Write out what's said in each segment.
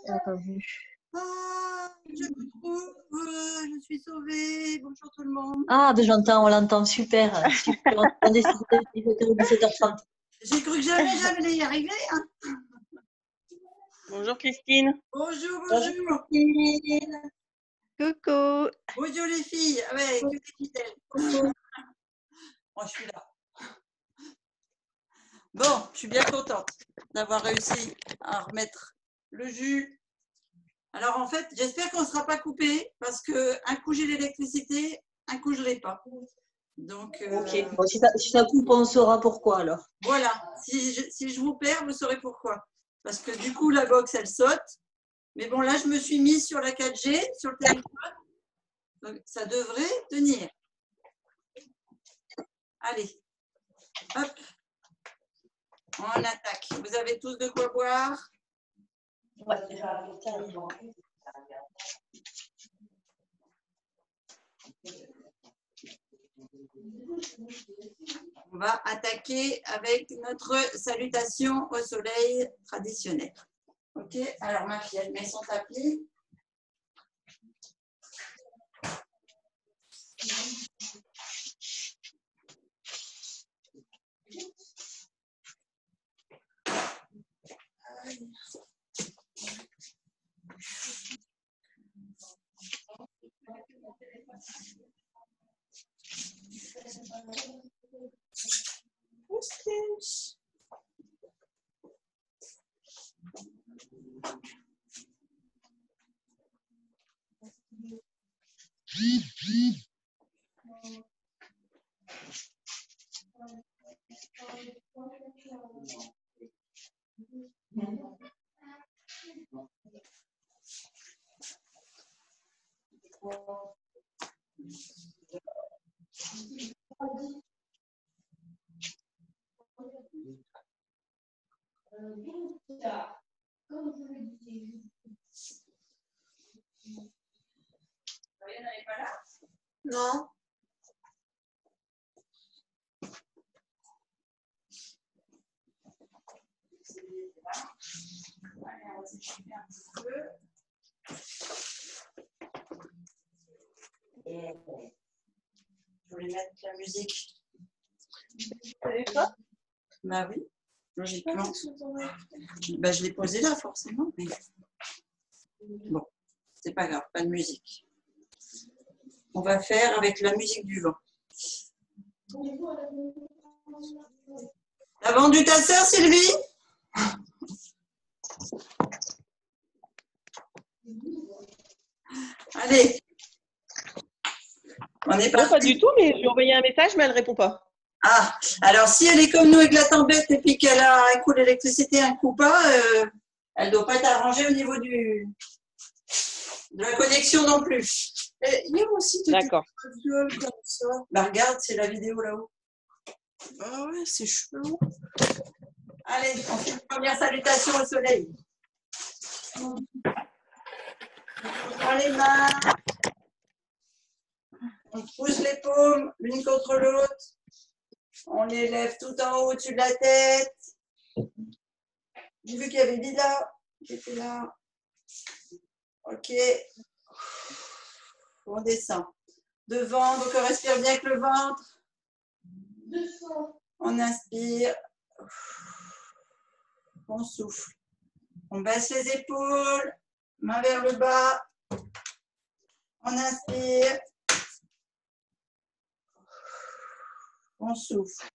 Attends, Je me trouve, je suis sauvée. Bonjour tout le monde. ah, ben j'entends, on l'entend, super. Super. On est 17h30. J'ai cru que j'allais y arriver. Hein. Bonjour Christine. Bonjour. Coucou. Bonjour les filles. Ah ouais, que des fidèles. Coucou. Bon, je suis là. Bon, je suis bien contente d'avoir réussi à remettre le jus. Alors en fait, j'espère qu'on ne sera pas coupé parce qu'un coup j'ai l'électricité, un coup je ne l'ai pas. Donc, Ok, bon, si ça coupe, on saura pourquoi alors. Voilà, si je vous perds, vous saurez pourquoi. Parce que du coup, la box, elle saute. Mais bon, là, je me suis mise sur la 4G, sur le téléphone. Donc, ça devrait tenir. Allez, hop, on attaque. Vous avez tous de quoi boire? Ouais. On va attaquer avec notre salutation au soleil traditionnelle. Ok, alors ma fille, elle met son tapis. Non. Allez, on va s'échauffer un petit peu. Et je voulais mettre la musique. Tu savais pas? Bah oui, logiquement. Bah, je l'ai posé là, forcément. Mais... Bon, c'est pas grave, pas de musique. On va faire avec la musique du vent. T'as vendu ta sœur, Sylvie? Allez. On est Non, parti. pas du tout, mais je lui ai envoyé un message, mais elle ne répond pas. Ah, alors si elle est comme nous avec la tempête et puis qu'elle a un coup d'électricité, un coup pas, elle ne doit pas être arrangée au niveau de la connexion non plus. Et il y a aussi des D'accord. viols comme ça. Bah regarde, c'est la vidéo là-haut. Ah ouais, c'est chelou. Allez, on fait une première salutation au soleil. On prend les mains. On pousse les paumes l'une contre l'autre. On les lève tout en haut au-dessus de la tête. J'ai vu qu'il y avait Lila qui était là. Ok. On descend. Devant, donc on respire bien avec le ventre. On inspire. On souffle. On baisse les épaules. Main vers le bas. On inspire. On souffle.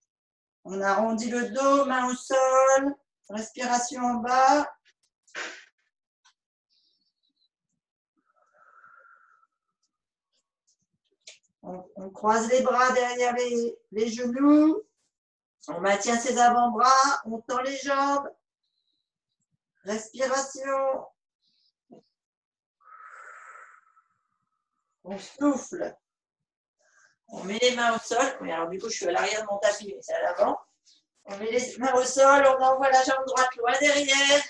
On arrondit le dos, main au sol. Respiration en bas. On croise les bras derrière les genoux. On maintient ses avant-bras. On tend les jambes. Respiration. On souffle. On met les mains au sol. Mais alors, du coup, je suis à l'arrière de mon tapis, mais c'est à l'avant. On met les mains au sol. On envoie la jambe droite loin derrière.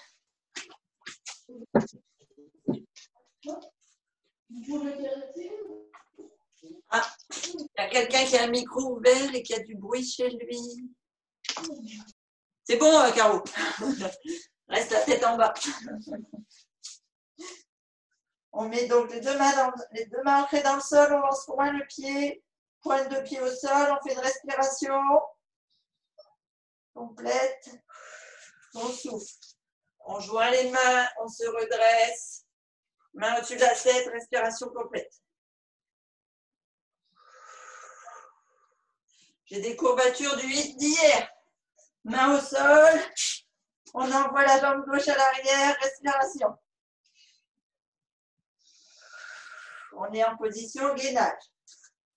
Ah, il y a quelqu'un qui a un micro ouvert et qui a du bruit chez lui. C'est bon, Caro. Reste la tête en bas. On met donc les deux mains ancrées dans le sol, on lance loin le pied, pointe de pied au sol, on fait une respiration complète. On souffle. On joint les mains, on se redresse. Main au-dessus de la tête, respiration complète. J'ai des courbatures d'hier. Main au sol. On envoie la jambe gauche à l'arrière, respiration. On est en position gainage.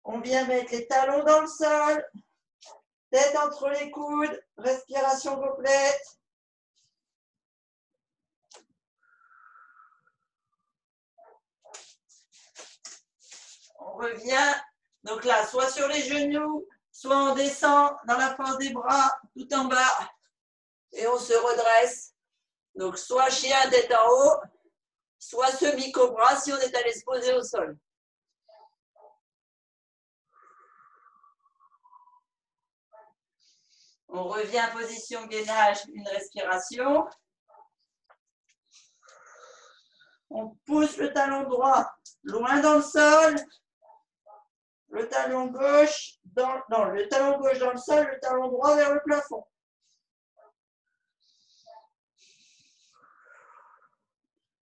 On vient mettre les talons dans le sol. Tête entre les coudes, respiration complète. On revient, donc là, soit sur les genoux, soit on descend dans la force des bras, tout en bas, et on se redresse. Donc, soit chien, tête en haut, soit semi-cobra si on est allé se poser au sol. On revient en position gainage, une respiration. On pousse le talon droit loin dans le sol. Le talon gauche le talon gauche dans le sol, le talon droit vers le plafond.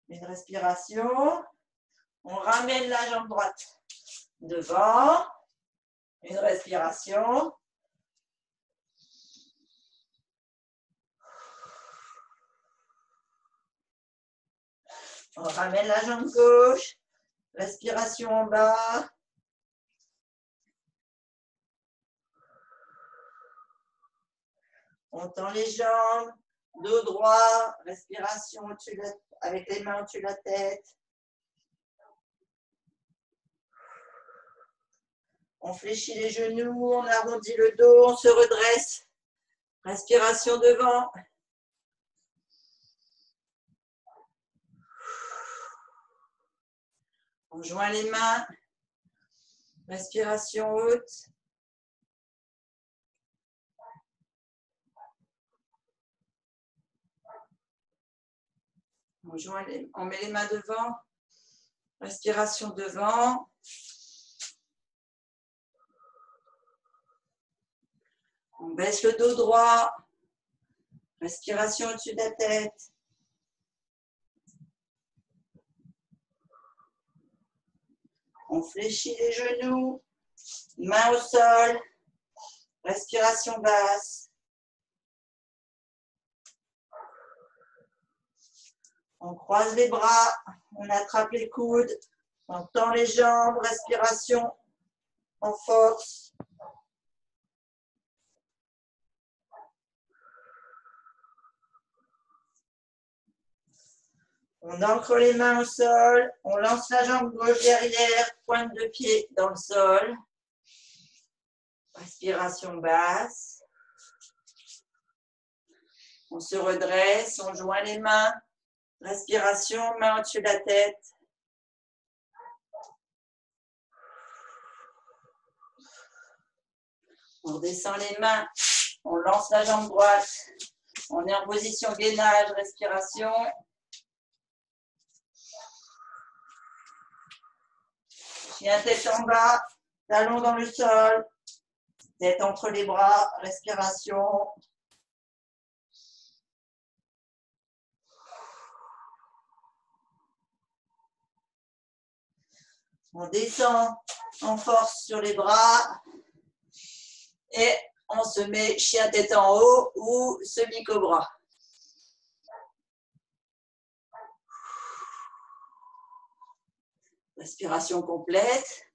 Une respiration. On ramène la jambe droite devant. Une respiration. On ramène la jambe gauche. Respiration en bas. On tend les jambes. Dos droit. Respiration avec les mains au-dessus de la tête. On fléchit les genoux, on arrondit le dos, on se redresse. Respiration devant. On joint les mains. Respiration haute. On met les mains devant. Respiration devant. On baisse le dos droit. Respiration au-dessus de la tête. On fléchit les genoux. Main au sol. Respiration basse. On croise les bras. On attrape les coudes. On tend les jambes. Respiration en force. On ancre les mains au sol, on lance la jambe gauche derrière, pointe de pied dans le sol. Respiration basse. On se redresse, on joint les mains. Respiration, main au-dessus de la tête. On redescend les mains, on lance la jambe droite. On est en position gainage, respiration. Chien tête en bas, talon dans le sol, tête entre les bras, respiration. On descend en force sur les bras et on se met chien tête en haut ou semi-cobra. Respiration complète.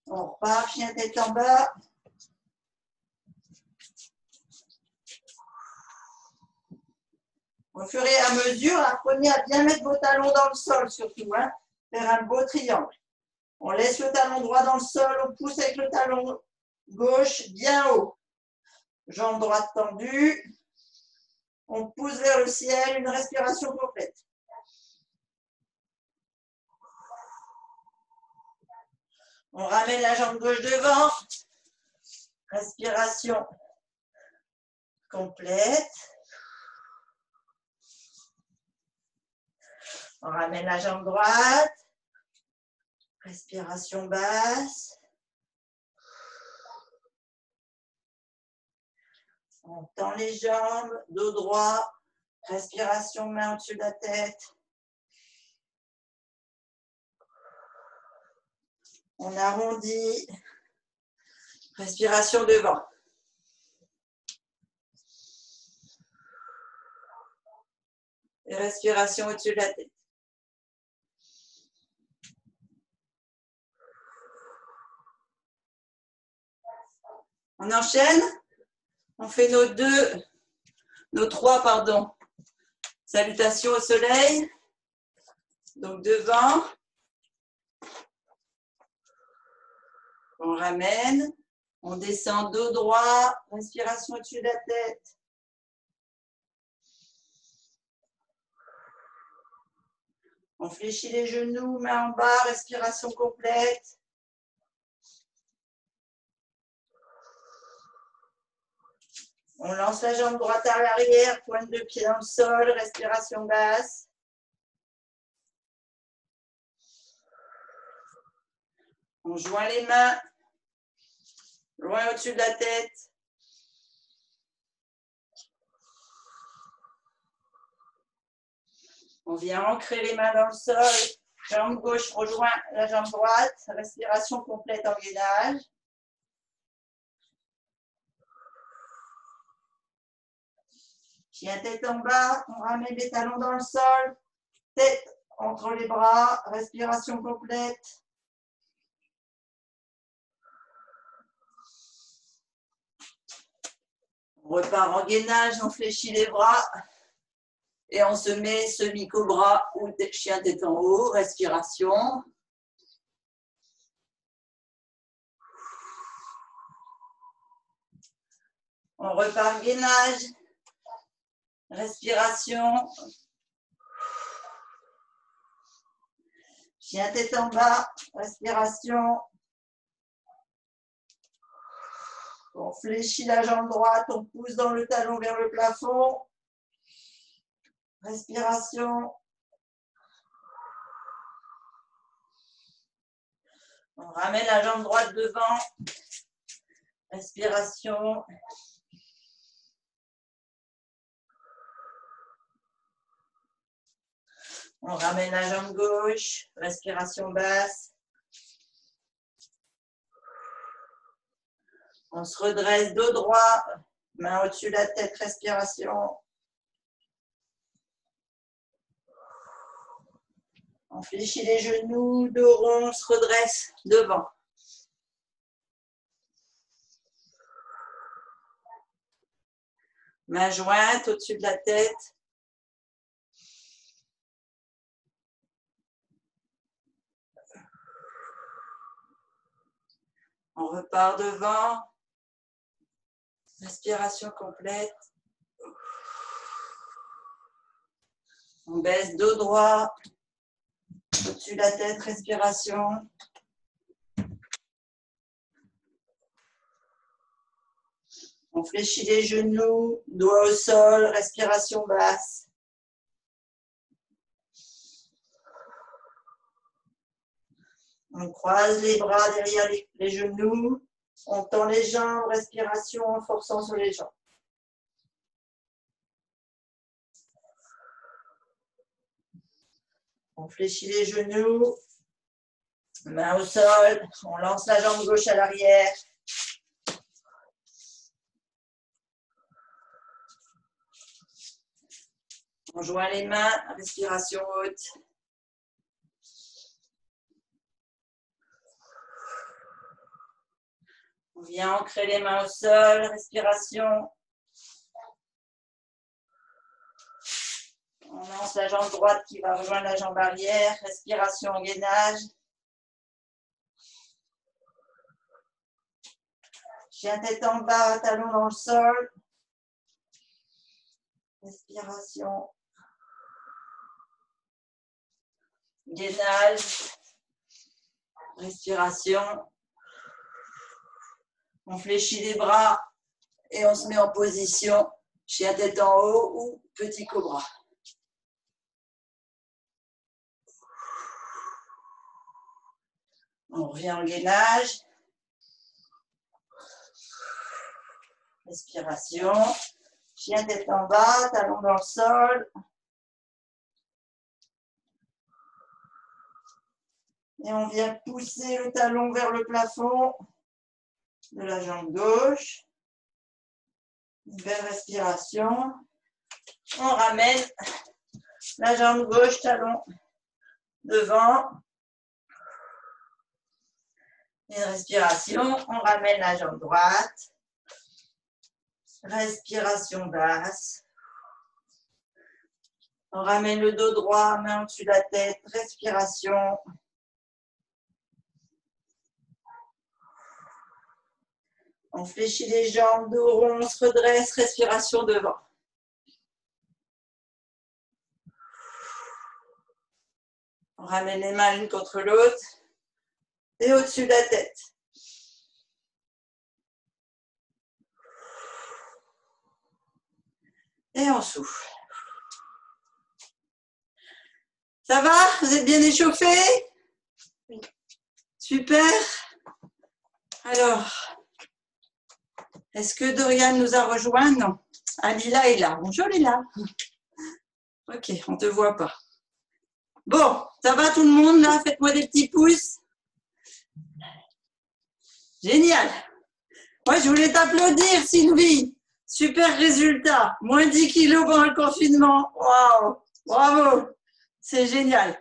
On repart, chien tête en bas. Au fur et à mesure, apprenez à bien mettre vos talons dans le sol surtout. Faire un beau triangle. On laisse le talon droit dans le sol, on pousse avec le talon gauche bien haut. Jambe droite tendue. On pousse vers le ciel, une respiration complète. On ramène la jambe gauche devant. Respiration complète. On ramène la jambe droite. Respiration basse. On tend les jambes, dos droit. Respiration main au-dessus de la tête. On arrondit. Respiration devant. Et respiration au-dessus de la tête. On enchaîne. On fait nos trois, salutations au soleil. Donc devant. On ramène. On descend dos droit. Respiration au-dessus de la tête. On fléchit les genoux, main en bas, respiration complète. On lance la jambe droite à l'arrière, pointe de pied dans le sol, respiration basse. On joint les mains, loin au-dessus de la tête. On vient ancrer les mains dans le sol. Jambe gauche rejoint la jambe droite. Respiration complète en gainage. Chien tête en bas. On ramène les talons dans le sol. Tête entre les bras. Respiration complète. On repart en gainage. On fléchit les bras. Et on se met semi-cobra ou chien tête en haut, respiration. On repart gainage, respiration. Chien tête en bas, respiration. On fléchit la jambe droite, on pousse dans le talon vers le plafond. Respiration. On ramène la jambe droite devant. Respiration. On ramène la jambe gauche. Respiration basse. On se redresse dos droit. Main au-dessus de la tête. Respiration. On fléchit les genoux, dos rond, on se redresse devant. Main jointe au-dessus de la tête. On repart devant. Respiration complète. On baisse dos droit. Au-dessus de la tête, respiration. On fléchit les genoux, doigts au sol, respiration basse. On croise les bras derrière les genoux. On tend les jambes, respiration en forçant sur les jambes. On fléchit les genoux, main au sol, on lance la jambe gauche à l'arrière. On joint les mains, respiration haute. On vient ancrer les mains au sol, respiration. On lance la jambe droite qui va rejoindre la jambe arrière. Respiration en gainage. Chien tête en bas, talon dans le sol. Respiration. Gainage. Respiration. On fléchit les bras et on se met en position chien tête en haut ou petit cobra. On revient en gainage. Respiration. Chien tête en bas, talon dans le sol. Et on vient pousser le talon vers le plafond de la jambe gauche. Une belle respiration. On ramène la jambe gauche, talon devant. Une respiration. On ramène la jambe droite. Respiration basse. On ramène le dos droit, main au-dessus de la tête. Respiration. On fléchit les jambes, dos rond, on se redresse, respiration devant. On ramène les mains l'une contre l'autre et au-dessus de la tête. Et on souffle. Ça va? Vous êtes bien échauffés? Oui. Super. Alors, est-ce que Dorian nous a rejoint? Non. Ah, Lila est là. Bonjour Lila. Ok, on ne te voit pas. Bon, ça va tout le monde là? Faites-moi des petits pouces. Génial. Moi, je voulais t'applaudir, Sylvie. Super résultat. Moins 10 kilos pendant le confinement. Waouh. Bravo. C'est génial.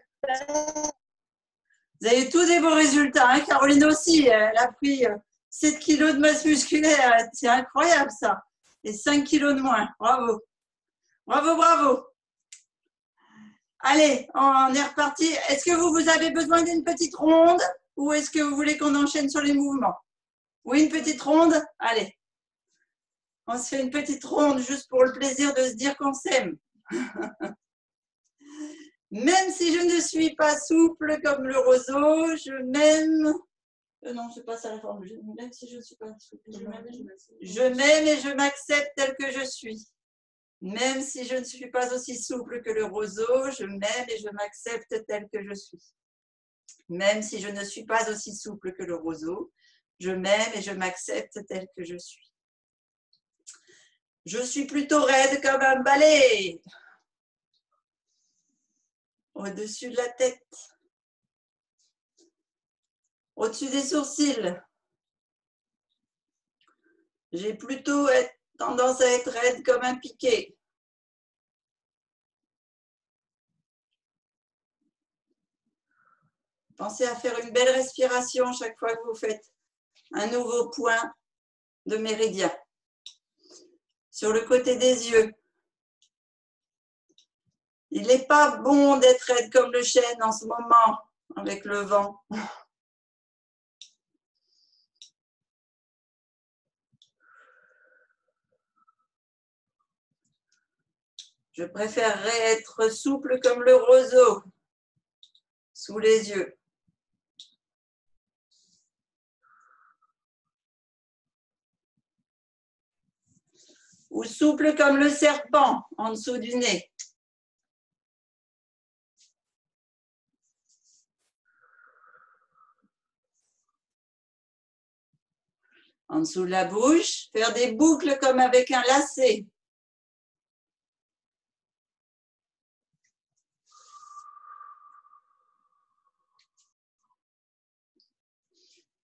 Vous avez tous des beaux résultats. Hein? Caroline aussi, elle a pris 7 kilos de masse musculaire. C'est incroyable ça. Et 5 kilos de moins. Bravo. Bravo, bravo. Allez, on est reparti. Est-ce que vous avez besoin d'une petite ronde ou est-ce que vous voulez qu'on enchaîne sur les mouvements? Oui, une petite ronde? Allez. On se fait une petite ronde juste pour le plaisir de se dire qu'on s'aime. Même si je ne suis pas souple comme le roseau, je m'aime. Non, c'est pas ça la formule. Même si je ne suis pas souple, je m'aime et je m'accepte tel que je suis. Même si je ne suis pas aussi souple que le roseau, je m'aime et je m'accepte tel que je suis. Même si je ne suis pas aussi souple que le roseau, je m'aime et je m'accepte tel que je suis. Je suis plutôt raide comme un balai. Au-dessus de la tête. Au-dessus des sourcils. J'ai plutôt tendance à être raide comme un piquet. Pensez à faire une belle respiration chaque fois que vous faites un nouveau point de méridien. Sur le côté des yeux. Il n'est pas bon d'être raide comme le chêne en ce moment avec le vent. Je préférerais être souple comme le roseau sous les yeux. Ou souple comme le serpent en dessous du nez. En dessous de la bouche, faire des boucles comme avec un lacet.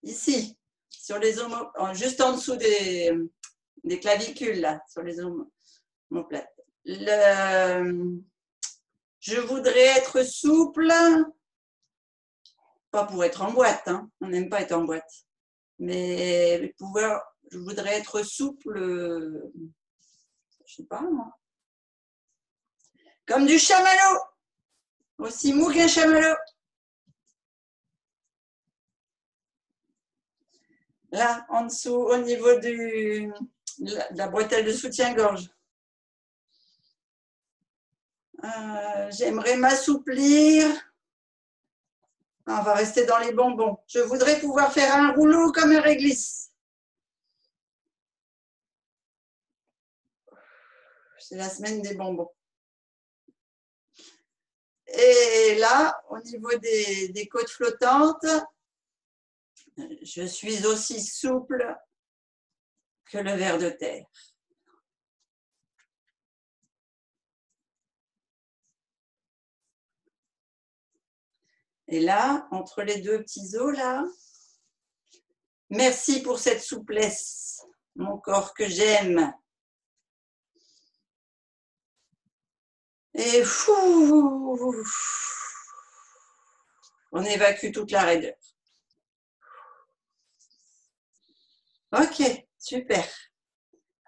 Ici, sur les juste en dessous des clavicules, là, sur les omoplates. Je voudrais être souple, pas pour être en boîte, hein, on n'aime pas être en boîte, mais je voudrais être souple, je sais pas moi, comme du chamallow, aussi mou qu'un chamallow. Là, en dessous, au niveau de la bretelle de soutien-gorge. J'aimerais m'assouplir. On va rester dans les bonbons. Je voudrais pouvoir faire un rouleau comme un réglisse. C'est la semaine des bonbons. Et là, au niveau des côtes flottantes, Je suis aussi souple que le ver de terre. Et là, entre les deux petits os, là, merci pour cette souplesse, mon corps que j'aime. Et fou, on évacue toute la raideur. Ok, super.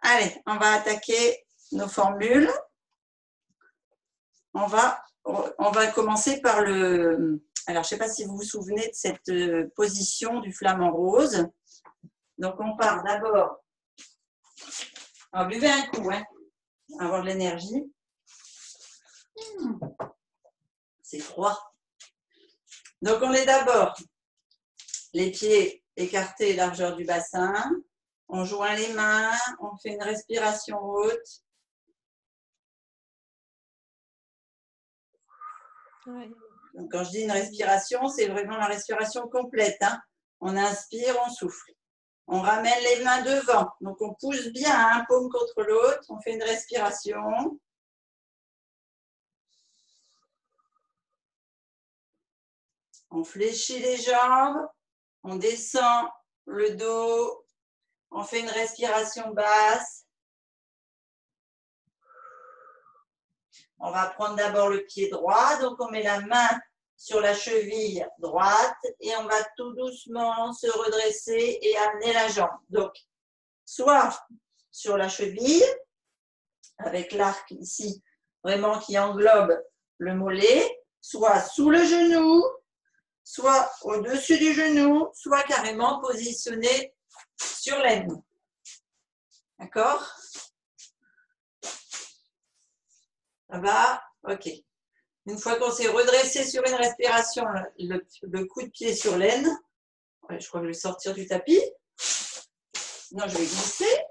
Allez, on va attaquer nos formules. On va commencer par le... Alors, je ne sais pas si vous vous souvenez de cette position du flamant rose. Donc, on part d'abord... Alors, buvez un coup, hein, avoir de l'énergie. C'est froid. Donc, on est d'abord les pieds écartés, largeur du bassin. On joint les mains, on fait une respiration haute. Ouais. Donc, quand je dis une respiration, c'est vraiment la respiration complète, hein. On inspire, on souffle. On ramène les mains devant. Donc, on pousse bien, hein, paume contre l'autre. On fait une respiration. On fléchit les jambes. On descend le dos. On fait une respiration basse. On va prendre d'abord le pied droit. Donc, on met la main sur la cheville droite et on va tout doucement se redresser et amener la jambe. Donc, soit sur la cheville, avec l'arc ici, vraiment qui englobe le mollet, soit sous le genou, soit au-dessus du genou, soit carrément positionné sur l'aine. D'accord? Ça va? Ok. Une fois qu'on s'est redressé sur une respiration, le coup de pied sur l'aine, ouais, je crois que je vais sortir du tapis. Non, je vais glisser.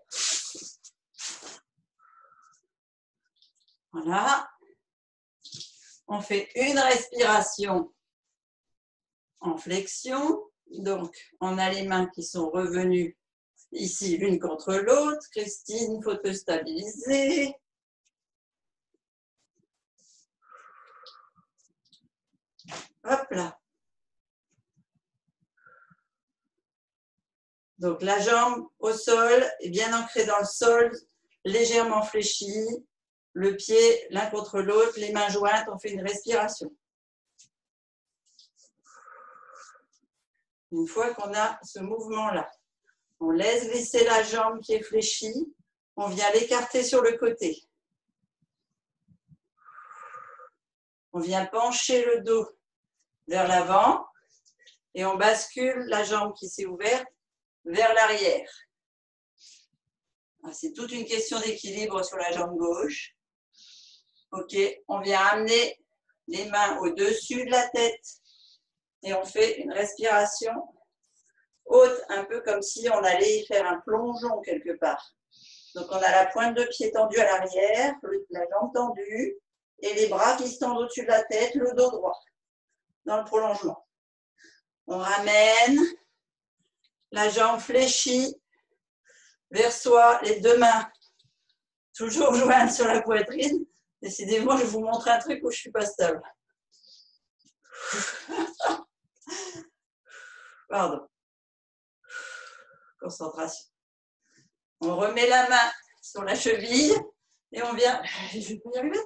Voilà. On fait une respiration en flexion. Donc, on a les mains qui sont revenues ici l'une contre l'autre. Christine, il faut te stabiliser. Hop là. Donc, la jambe au sol est bien ancrée dans le sol, légèrement fléchie. Le pied l'un contre l'autre, les mains jointes, on fait une respiration. Une fois qu'on a ce mouvement-là, on laisse glisser la jambe qui est fléchie, on vient l'écarter sur le côté. On vient pencher le dos vers l'avant et on bascule la jambe qui s'est ouverte vers l'arrière. C'est toute une question d'équilibre sur la jambe gauche. Ok, on vient amener les mains au-dessus de la tête et on fait une respiration haute, un peu comme si on allait faire un plongeon quelque part. Donc on a la pointe de pied tendue à l'arrière, la jambe tendue et les bras qui se tendent au-dessus de la tête, le dos droit dans le prolongement. On ramène la jambe fléchie vers soi, les deux mains toujours jointes sur la poitrine. Décidément, je vous montre un truc où je ne suis pas stable. Pardon. Concentration. On remet la main sur la cheville et on vient, je vais y arriver,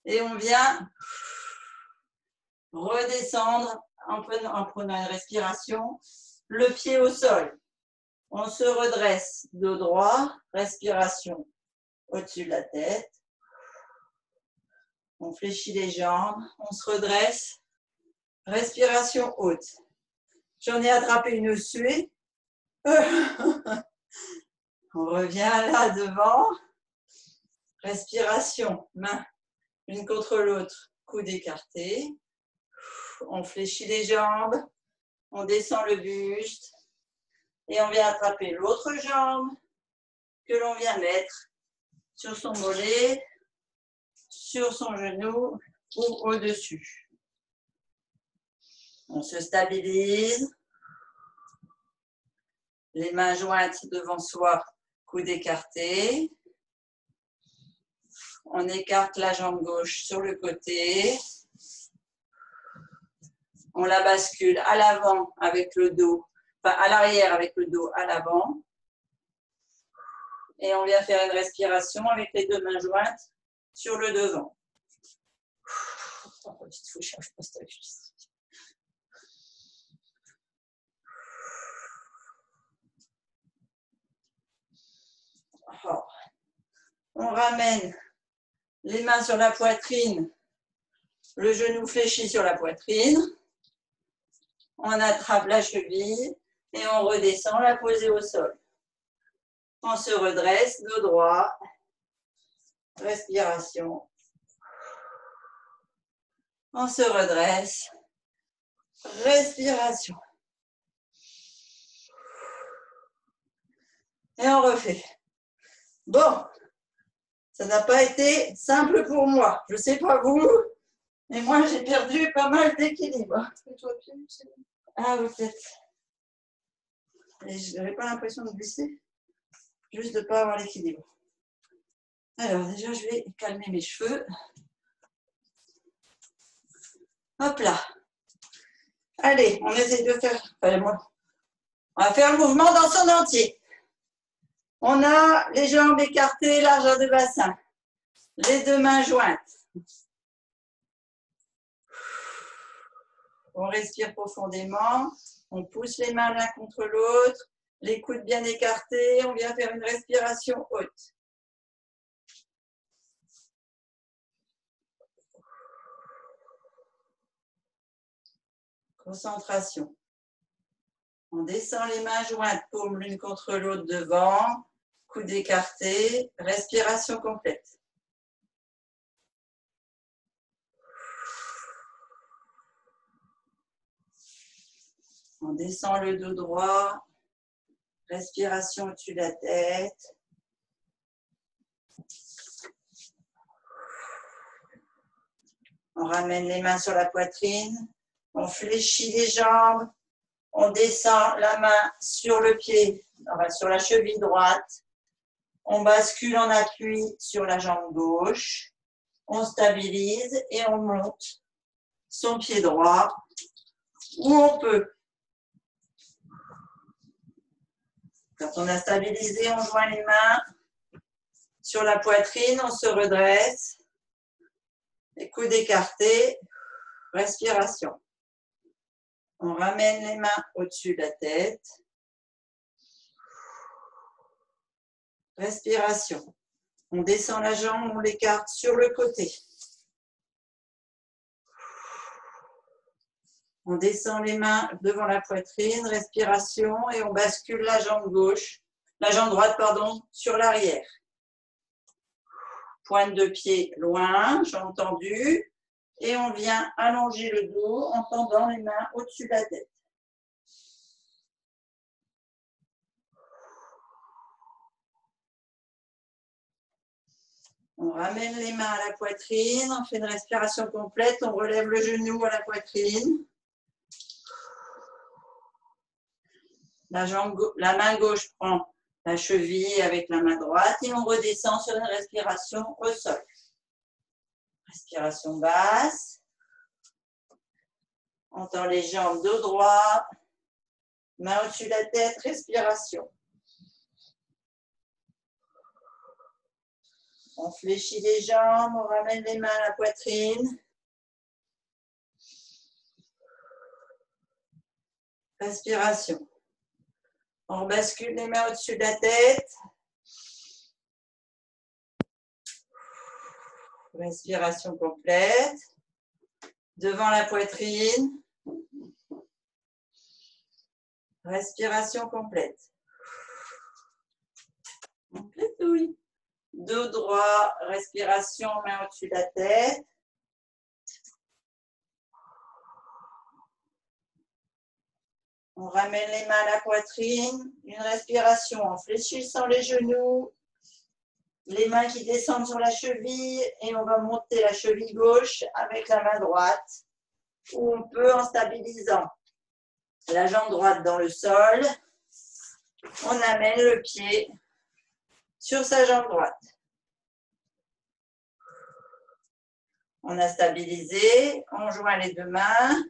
et on vient redescendre en prenant une respiration, le pied au sol. On se redresse, dos droit, respiration au-dessus de la tête. On fléchit les jambes, on se redresse, respiration haute. J'en ai attrapé une suée. On revient là devant. Respiration, main l'une contre l'autre, coude écarté. On fléchit les jambes, on descend le buste et on vient attraper l'autre jambe que l'on vient mettre sur son mollet, sur son genou ou au-dessus. On se stabilise. Les mains jointes devant soi, coude écarté. On écarte la jambe gauche sur le côté. On la bascule à l'avant avec le dos, enfin à l'arrière avec le dos à l'avant. Et on vient faire une respiration avec les deux mains jointes sur le devant. On ramène les mains sur la poitrine, le genou fléchi sur la poitrine. On attrape la cheville et on redescend la poser au sol. On se redresse, dos droit. Respiration. On se redresse. Respiration. Et on refait. Bon, ça n'a pas été simple pour moi. Je ne sais pas vous, mais moi j'ai perdu pas mal d'équilibre. Ah, peut-être. Je n'avais pas l'impression de glisser, juste de ne pas avoir l'équilibre. Alors déjà, je vais calmer mes cheveux. Hop là. Allez, on essaie de faire... On va faire le mouvement dans son entier. On a les jambes écartées, largeur de bassin. Les deux mains jointes. On respire profondément. On pousse les mains l'un contre l'autre. Les coudes bien écartés. On vient faire une respiration haute. Concentration. On descend les mains jointes, paumes l'une contre l'autre devant. Coudes écartés. Respiration complète. On descend le dos droit. Respiration au-dessus de la tête. On ramène les mains sur la poitrine. On fléchit les jambes. On descend la main sur le pied, enfin sur la cheville droite. On bascule en appui sur la jambe gauche. On stabilise et on monte son pied droit où on peut. Quand on a stabilisé, on joint les mains sur la poitrine, on se redresse. Les coudes écartés, respiration. On ramène les mains au-dessus de la tête. Respiration. On descend la jambe, on l'écarte sur le côté. On descend les mains devant la poitrine, respiration, et on bascule la jambe droite, sur l'arrière. Pointe de pied loin, jambe tendue. Et on vient allonger le dos en tendant les mains au-dessus de la tête. On ramène les mains à la poitrine, on fait une respiration complète, on relève le genou à la poitrine. La main gauche prend la cheville avec la main droite et on redescend sur une respiration au sol. Respiration basse. On tend les jambes dos droit. Main au-dessus de la tête, respiration. On fléchit les jambes, on ramène les mains à la poitrine. Respiration. On bascule les mains au-dessus de la tête. Respiration complète. Devant la poitrine. Respiration complète. Complète, oui. Dos droit, respiration, main au-dessus de la tête. On ramène les mains à la poitrine. Une respiration en fléchissant les genoux. Les mains qui descendent sur la cheville et on va monter la cheville gauche avec la main droite. Ou on peut en stabilisant la jambe droite dans le sol. On amène le pied sur sa jambe droite. On a stabilisé, on joint les deux mains.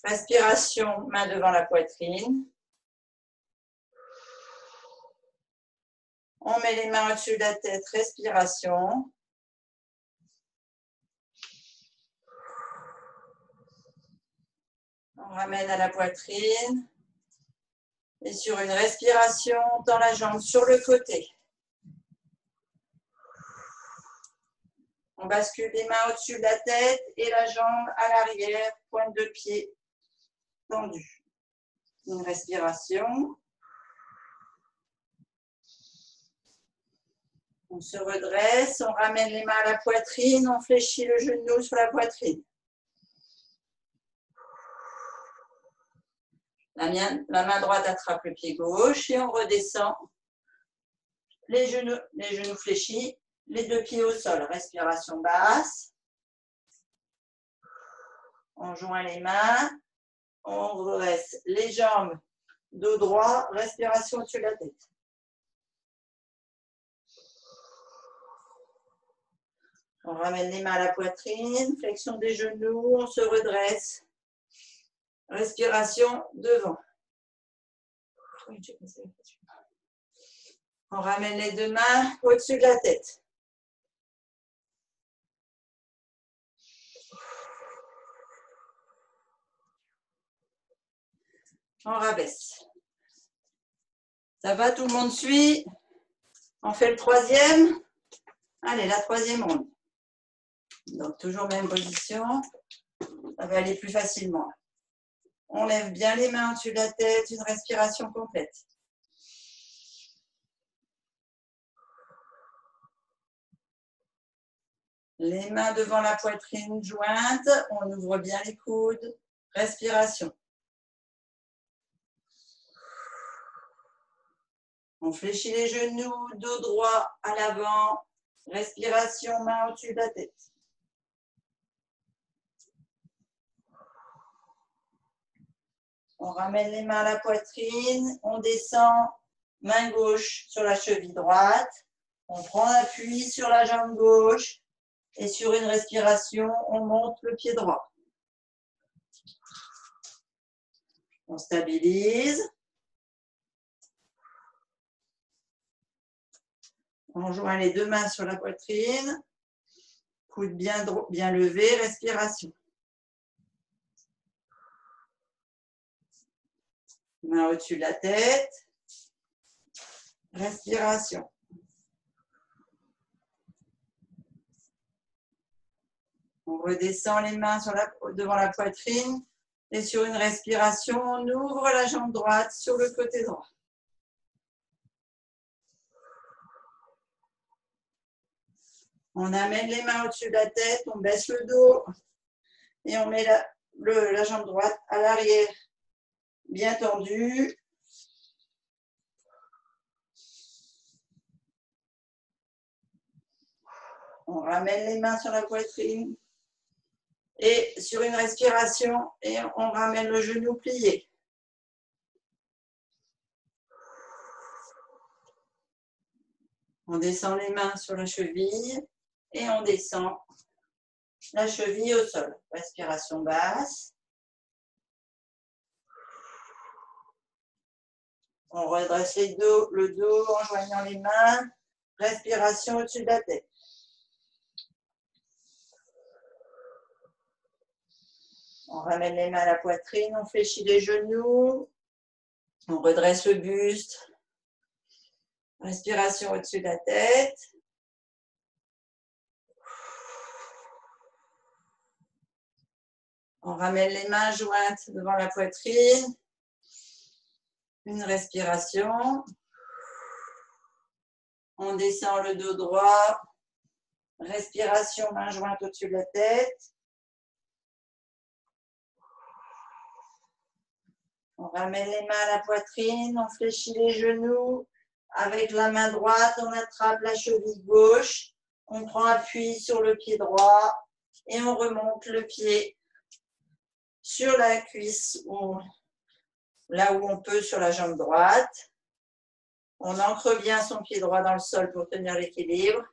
Respiration, main devant la poitrine. On met les mains au-dessus de la tête, respiration. On ramène à la poitrine. Et sur une respiration, on tend la jambe sur le côté. On bascule les mains au-dessus de la tête et la jambe à l'arrière, pointe de pied tendue. Une respiration. On se redresse, on ramène les mains à la poitrine, on fléchit le genou sur la poitrine. La main droite attrape le pied gauche et on redescend. Les genoux fléchis, les deux pieds au sol. Respiration basse. On joint les mains, on redresse les jambes, dos droit, respiration au-dessus de la tête. On ramène les mains à la poitrine, flexion des genoux, on se redresse. Respiration devant. On ramène les deux mains au-dessus de la tête. On rabaisse. Ça va, tout le monde suit? On fait le troisième. Allez, la troisième ronde. Donc, toujours même position. Ça va aller plus facilement. On lève bien les mains au-dessus de la tête, une respiration complète. Les mains devant la poitrine jointes, on ouvre bien les coudes. Respiration. On fléchit les genoux, dos droit à l'avant. Respiration, main au-dessus de la tête. On ramène les mains à la poitrine, on descend, main gauche sur la cheville droite. On prend appui sur la jambe gauche et sur une respiration, on monte le pied droit. On stabilise. On joint les deux mains sur la poitrine, coude bien levé, respiration. Main au-dessus de la tête, respiration. On redescend les mains devant la poitrine et sur une respiration, on ouvre la jambe droite sur le côté droit. On amène les mains au-dessus de la tête, on baisse le dos et on met la jambe droite à l'arrière, bien tendue. On ramène les mains sur la poitrine et sur une respiration, et on ramène le genou plié. On descend les mains sur la cheville et on descend la cheville au sol. Respiration basse. On redresse le dos en joignant les mains. Respiration au-dessus de la tête. On ramène les mains à la poitrine, on fléchit les genoux. On redresse le buste. Respiration au-dessus de la tête. On ramène les mains jointes devant la poitrine. Une respiration. On descend le dos droit. Respiration, main jointe au-dessus de la tête. On ramène les mains à la poitrine, on fléchit les genoux. Avec la main droite, on attrape la cheville gauche. On prend appui sur le pied droit et on remonte le pied sur la cuisse, ou là où on peut sur la jambe droite. On ancre bien son pied droit dans le sol pour tenir l'équilibre.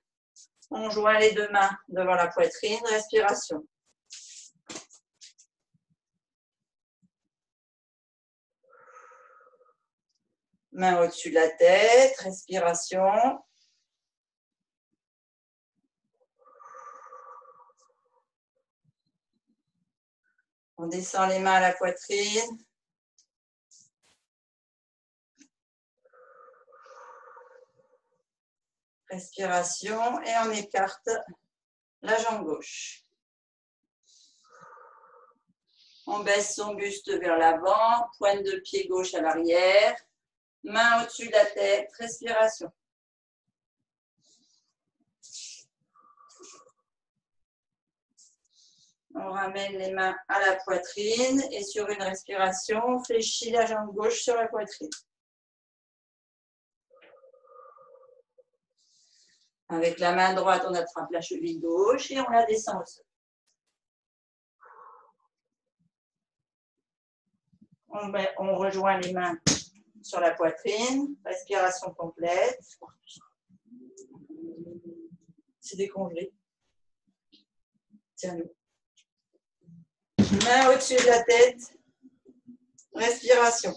On joint les deux mains devant la poitrine. Respiration. Main au-dessus de la tête. Respiration. On descend les mains à la poitrine. Respiration et on écarte la jambe gauche. On baisse son buste vers l'avant, pointe de pied gauche à l'arrière, main au-dessus de la tête, respiration. On ramène les mains à la poitrine et sur une respiration, on fléchit la jambe gauche sur la poitrine. Avec la main droite, on attrape la cheville gauche et on la descend au sol. On rejoint les mains sur la poitrine. Respiration complète. C'est décongelé. Tiens-nous. Main au-dessus de la tête. Respiration.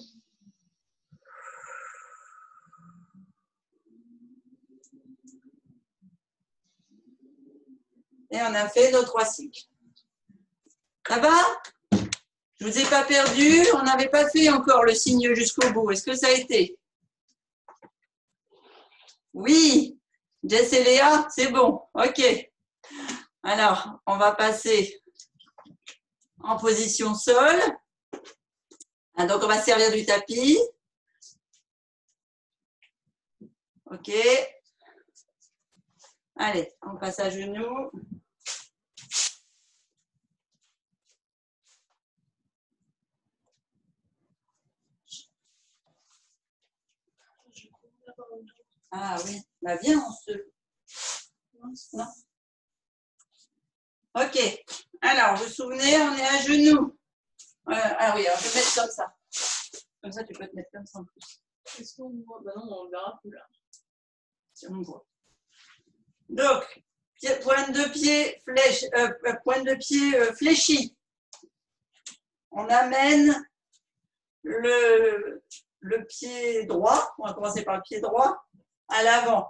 Et on a fait nos 3 cycles. Ça va? Je ne vous ai pas perdu. On n'avait pas fait encore le signe jusqu'au bout. Est-ce que ça a été? Oui. Jess et Léa, c'est bon. OK. Alors, on va passer en position sol. Donc, on va servir du tapis. OK. Allez, on passe à genoux. Ah oui, bah viens, on se... Non. OK. Alors, vous vous souvenez, on est à genoux. Ah oui, alors je vais mettre comme ça. Comme ça, tu peux te mettre comme ça en plus. Est-ce qu'on voit? Bah non, on le verra plus là. Si on voit. Donc, pointe de pied, fléchie. On amène le pied droit, on va commencer par le pied droit, à l'avant.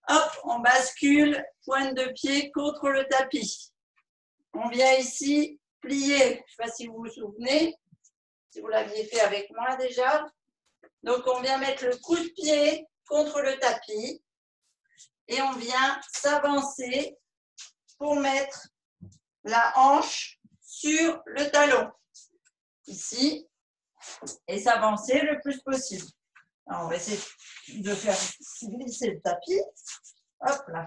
Hop, on bascule, pointe de pied contre le tapis. On vient ici plier, je ne sais pas si vous vous souvenez, si vous l'aviez fait avec moi déjà. Donc, on vient mettre le coup de pied contre le tapis et on vient s'avancer pour mettre la hanche sur le talon, ici, et s'avancer le plus possible. Alors, on va essayer de faire glisser le tapis. Hop là.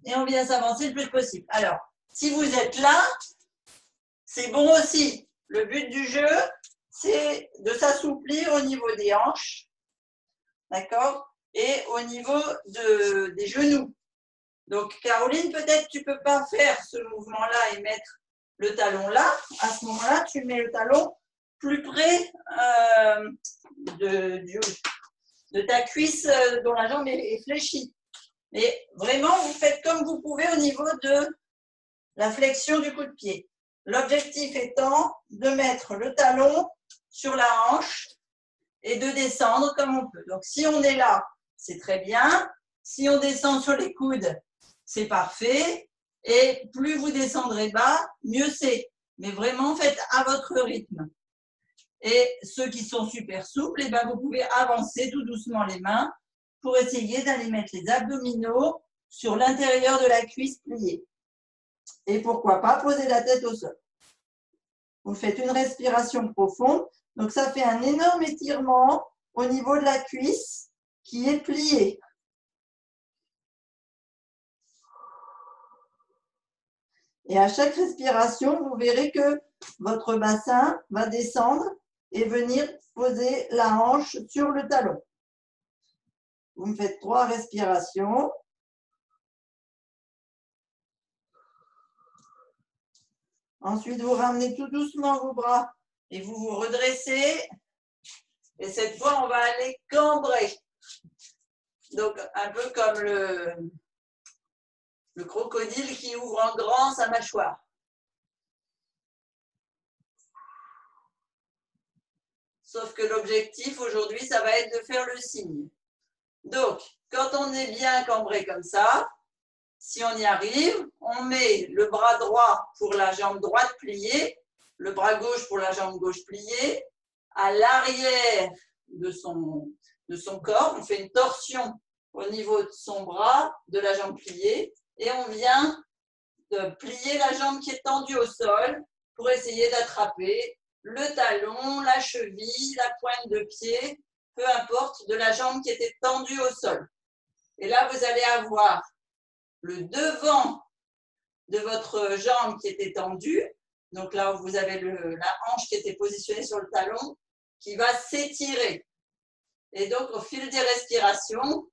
Et on vient s'avancer le plus possible. Alors, si vous êtes là, c'est bon aussi. Le but du jeu, c'est de s'assouplir au niveau des hanches, d'accord, et au niveau des genoux. Donc, Caroline, peut-être tu ne peux pas faire ce mouvement-là et mettre le talon là. À ce moment-là, tu mets le talon plus près de ta cuisse dont la jambe est fléchie. Mais vraiment, vous faites comme vous pouvez au niveau de la flexion du coup de pied. L'objectif étant de mettre le talon sur la hanche et de descendre comme on peut. Donc, si on est là, c'est très bien. Si on descend sur les coudes, c'est parfait. Et plus vous descendrez bas, mieux c'est. Mais vraiment, faites à votre rythme. Et ceux qui sont super souples, eh ben, vous pouvez avancer tout doucement les mains pour essayer d'aller mettre les abdominaux sur l'intérieur de la cuisse pliée. Et pourquoi pas poser la tête au sol. Vous faites une respiration profonde. Donc, ça fait un énorme étirement au niveau de la cuisse qui est pliée. Et à chaque respiration, vous verrez que votre bassin va descendre et venir poser la hanche sur le talon. Vous me faites 3 respirations. Ensuite, vous ramenez tout doucement vos bras et vous vous redressez. Et cette fois, on va aller cambrer. Donc, un peu comme le crocodile qui ouvre en grand sa mâchoire. Sauf que l'objectif aujourd'hui, ça va être de faire le signe. Donc, quand on est bien cambré comme ça, si on y arrive, on met le bras droit pour la jambe droite pliée, le bras gauche pour la jambe gauche pliée, à l'arrière de son corps, on fait une torsion au niveau de son bras, de la jambe pliée, et on vient de plier la jambe qui est tendue au sol pour essayer d'attraper le talon, la cheville, la pointe de pied, peu importe, de la jambe qui était tendue au sol. Et là, vous allez avoir le devant de votre jambe qui était tendue, donc là où vous avez la hanche qui était positionnée sur le talon, qui va s'étirer. Et donc, au fil des respirations,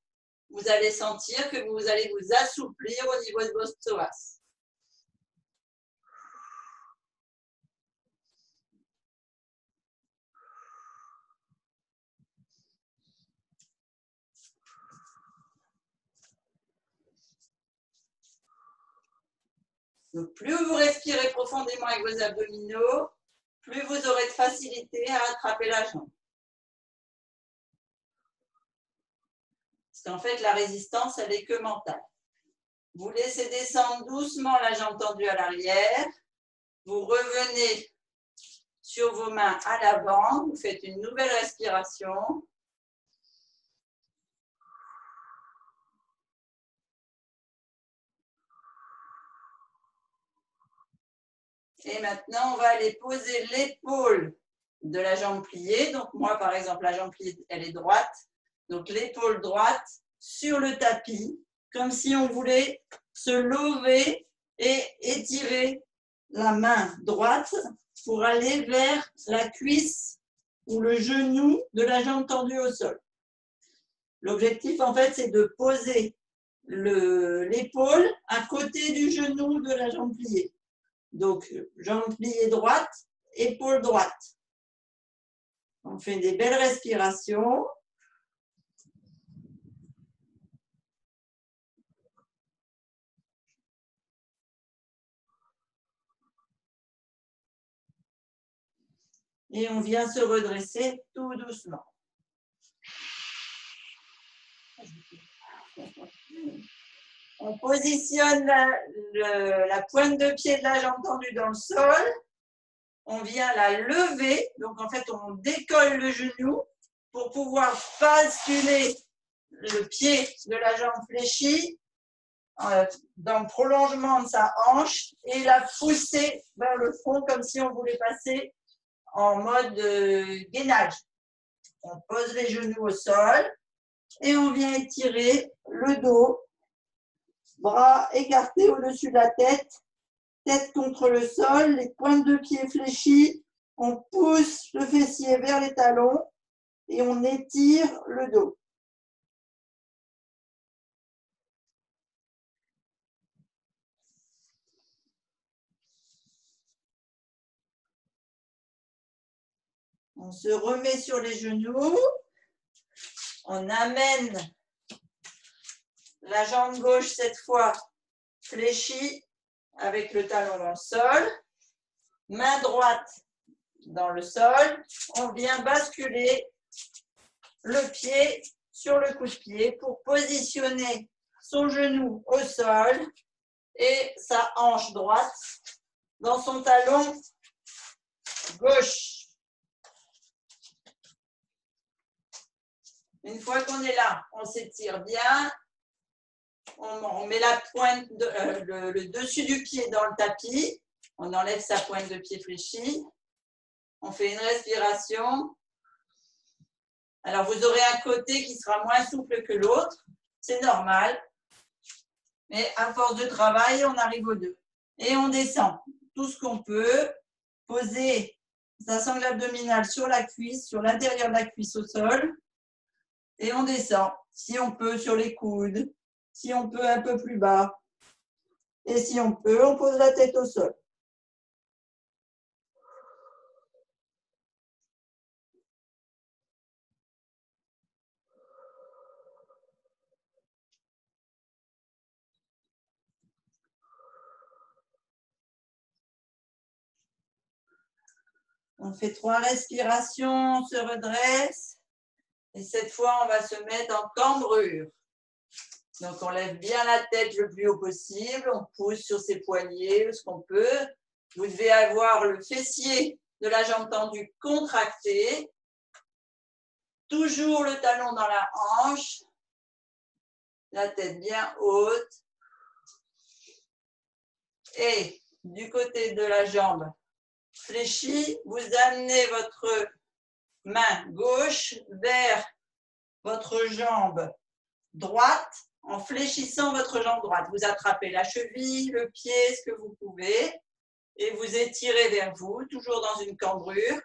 vous allez sentir que vous allez vous assouplir au niveau de vos psoas. Donc, plus vous respirez profondément avec vos abdominaux, plus vous aurez de facilité à attraper la jambe. Parce qu'en fait, la résistance, elle n'est que mentale. Vous laissez descendre doucement la jambe tendue à l'arrière. Vous revenez sur vos mains à l'avant. Vous faites une nouvelle respiration. Et maintenant, on va aller poser l'épaule de la jambe pliée. Donc, moi, par exemple, la jambe pliée, elle est droite. Donc, l'épaule droite sur le tapis, comme si on voulait se lever et étirer la main droite pour aller vers la cuisse ou le genou de la jambe tendue au sol. L'objectif, en fait, c'est de poser l'épaule à côté du genou de la jambe pliée. Donc, jambe pliée droite, épaule droite. On fait des belles respirations. Et on vient se redresser tout doucement. On positionne la pointe de pied de la jambe tendue dans le sol. On vient la lever. Donc, en fait, on décolle le genou pour pouvoir basculer le pied de la jambe fléchie dans le prolongement de sa hanche et la pousser vers le fond comme si on voulait passer en mode gainage. On pose les genoux au sol et on vient étirer le dos, bras écartés au-dessus de la tête, tête contre le sol, les pointes de pied fléchies. On pousse le fessier vers les talons et on étire le dos. On se remet sur les genoux. On amène la jambe gauche cette fois fléchie avec le talon dans le sol. Main droite dans le sol. On vient basculer le pied sur le coup de pied pour positionner son genou au sol et sa hanche droite dans son talon gauche. Une fois qu'on est là, on s'étire bien. On met la pointe, le dessus du pied dans le tapis. On enlève sa pointe de pied fléchie. On fait une respiration. Alors, vous aurez un côté qui sera moins souple que l'autre. C'est normal. Mais à force de travail, on arrive aux deux. Et on descend tout ce qu'on peut. Poser sa sangle abdominale sur la cuisse, sur l'intérieur de la cuisse au sol. Et on descend, si on peut, sur les coudes, si on peut, un peu plus bas. Et si on peut, on pose la tête au sol. On fait 3 respirations, on se redresse. Et cette fois, on va se mettre en cambrure. Donc, on lève bien la tête le plus haut possible. On pousse sur ses poignets, ce qu'on peut. Vous devez avoir le fessier de la jambe tendue contracté. Toujours le talon dans la hanche. La tête bien haute. Et du côté de la jambe fléchie, vous amenez votre main gauche vers votre jambe droite en fléchissant votre jambe droite. Vous attrapez la cheville, le pied, ce que vous pouvez et vous étirez vers vous, toujours dans une cambrure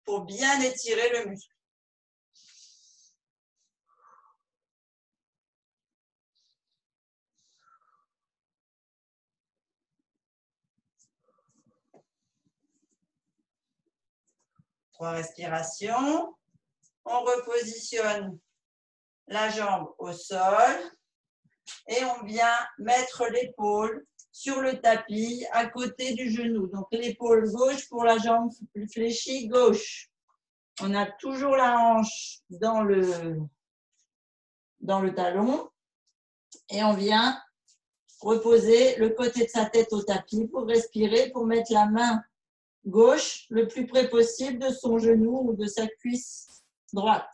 pour bien étirer le muscle. Trois respirations. On repositionne la jambe au sol et on vient mettre l'épaule sur le tapis à côté du genou. Donc l'épaule gauche pour la jambe fléchie gauche. On a toujours la hanche dans le talon et on vient reposer le côté de sa tête au tapis pour respirer, pour mettre la main gauche le plus près possible de son genou ou de sa cuisse droite.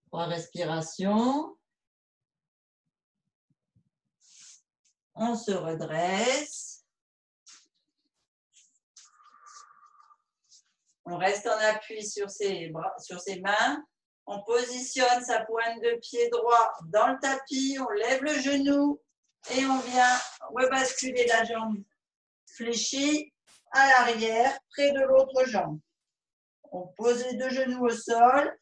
Trois respirations. On se redresse. On reste en appui sur ses mains. On positionne sa pointe de pied droit dans le tapis. On lève le genou et on vient rebasculer la jambe fléchie à l'arrière, près de l'autre jambe. On pose les deux genoux au sol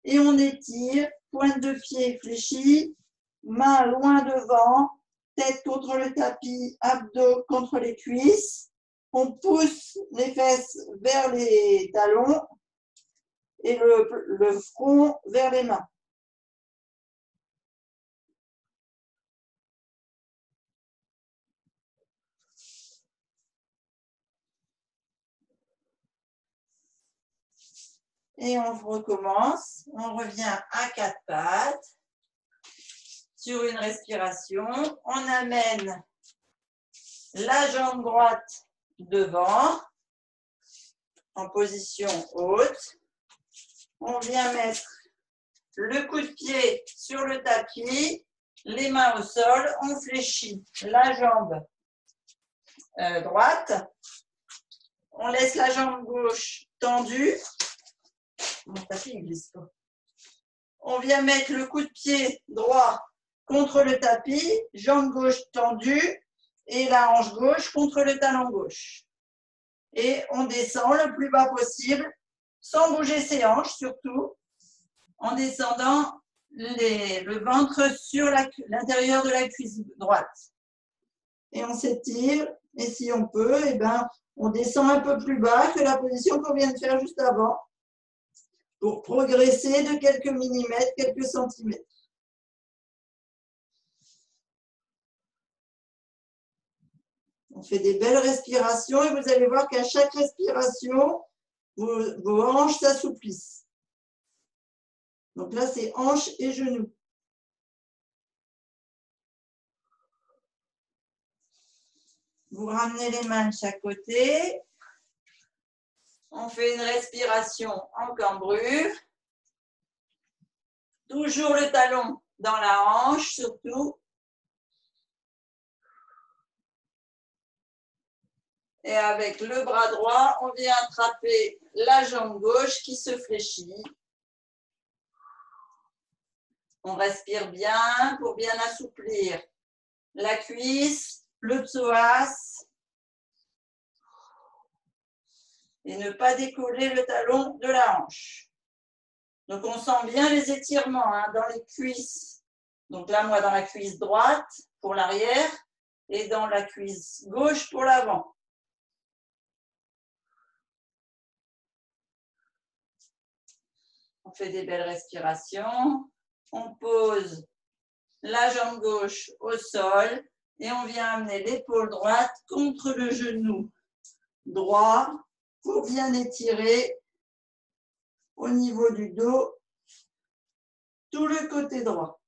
et on étire, pointe de pied fléchie, main loin devant, tête contre le tapis, abdos contre les cuisses. On pousse les fesses vers les talons et le front vers les mains. Et on recommence. On revient à 4 pattes. Sur une respiration, on amène la jambe droite devant, en position haute. On vient mettre le coup de pied sur le tapis, les mains au sol, on fléchit la jambe droite. On laisse la jambe gauche tendue. Mon tapis ne glisse pas. On vient mettre le coup de pied droit contre le tapis, jambe gauche tendue et la hanche gauche contre le talon gauche. Et on descend le plus bas possible, sans bouger ses hanches surtout, en descendant le ventre sur l'intérieur de la cuisse droite. Et on s'étire, et si on peut, eh ben, on descend un peu plus bas que la position qu'on vient de faire juste avant, pour progresser de quelques millimètres, quelques centimètres. On fait des belles respirations et vous allez voir qu'à chaque respiration, vos hanches s'assouplissent. Donc là, c'est hanches et genoux. Vous ramenez les mains de chaque côté. On fait une respiration en cambrure. Toujours le talon dans la hanche, surtout. Et avec le bras droit, on vient attraper la jambe gauche qui se fléchit. On respire bien pour bien assouplir la cuisse, le psoas. Et ne pas décoller le talon de la hanche. Donc, on sent bien les étirements dans les cuisses. Donc là, moi, dans la cuisse droite pour l'arrière et dans la cuisse gauche pour l'avant. On On fait des belles respirations. On pose la jambe gauche au sol et on vient amener l'épaule droite contre le genou droit pour bien étirer au niveau du dos tout le côté droit.